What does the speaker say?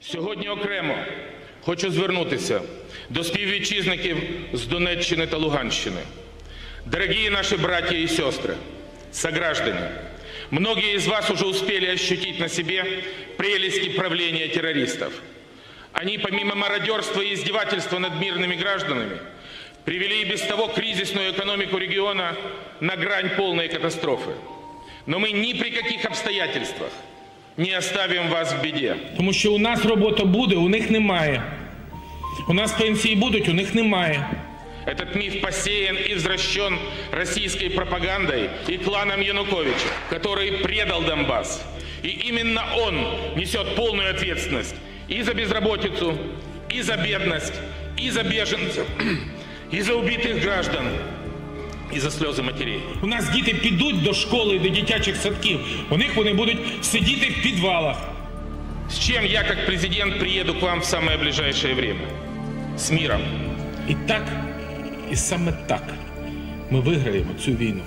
Сьогодні окремо хочу звернутися до співвітчизників з Донеччини та Луганщини. Дорогие наши братья и сестры, сограждане, многие из вас уже успели ощутить на себе прелести правления террористов. Они, помимо мародерства и издевательства над мирными гражданами, привели и без того кризисную экономику региона на грань полной катастрофы. Но мы ни при каких обстоятельствах не оставим вас в біді. Тому що у нас робота буде, у них немає. У нас пенсії будуть, у них немає. Этот миф посеян и возвращен российской пропагандой и кланом Януковича, который предал Донбасс. И именно он несет полную ответственность и за безработицу, и за бедность, и за беженцев, и за убитых граждан, і за сльози матерей. У нас діти підуть до школи, до дитячих садків. У них вони будуть сидіти в підвалах. С чем я, как президент, приеду к вам в самое ближайшее время? С миром. І так, і саме так ми виграємо цю війну.